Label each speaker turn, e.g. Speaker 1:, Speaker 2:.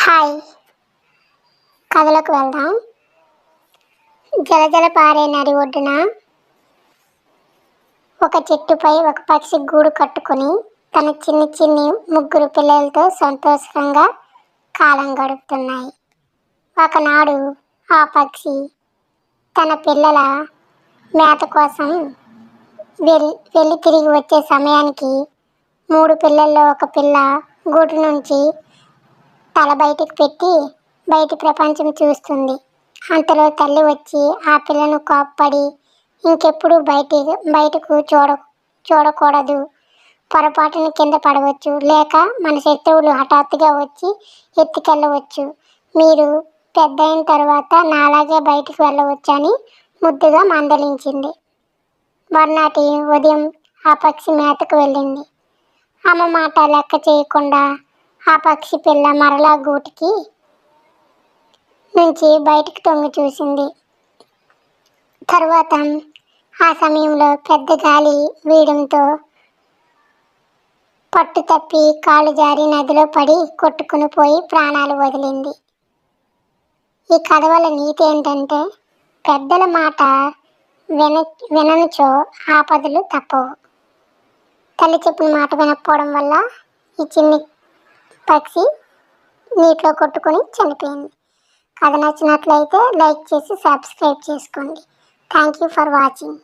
Speaker 1: Hi, కథలోకి వెళ్దాం. జలజల పారే నది ఒడ్డున ఒక చెట్టుపై ఒక పక్షి గూడు కట్టుకుని తన చిన్ని చిన్ని ముగ్గురు పిల్లలతో సంతోషంగా కాలం గడుపుతున్నాయి. ఒకనాడు ఆ పక్షి తన పిల్లల మేత కోసం వెళ్ళి తిరిగి వచ్చే సమయానికి 3 పిల్లల్లో ఒక పిల్ల గూడు నుంచి తల బయటికి పెట్టి బయటి ప్రపంచం చూస్తుంది. అంతలో తల్లి వచ్చి ఆ పిల్లను కోప్పడి, ఇంకెప్పుడు బయటకు చూడకూడదు, పొరపాటున కింద పడవచ్చు, లేక మన శత్రువులు హఠాత్తుగా వచ్చి ఎత్తుకెళ్ళవచ్చు, మీరు పెద్దయిన తర్వాత నాలాగే బయటికి వెళ్ళవచ్చు అని ముద్దుగా మందలించింది. మర్నాటి ఉదయం ఆ పక్షి మేతకు వెళ్ళింది. అమ్మ మాట లెక్క చేయకుండా ఆ పక్షి పిల్ల మరలా గూటికి నుంచి బయటికి తొంగి చూసింది. తరువాత ఆ సమయంలో పెద్ద గాలి వీయడంతో పట్టు తప్పి కాలు జారి నదిలో పడి కొట్టుకుని పోయి ప్రాణాలు వదిలింది. ఈ కథ వల్ల నీతి ఏంటంటే, పెద్దల మాట విననుచో ఆపదలు తప్పవు. తల్లి చెప్పిన మాట వినకపోవడం వల్ల ఈ చిన్ని పక్షి నీటిలో కొట్టుకొని చనిపోయింది. కథ నచ్చినట్లయితే లైక్ చేసి సబ్స్క్రైబ్ చేసుకోండి. Thank you for watching.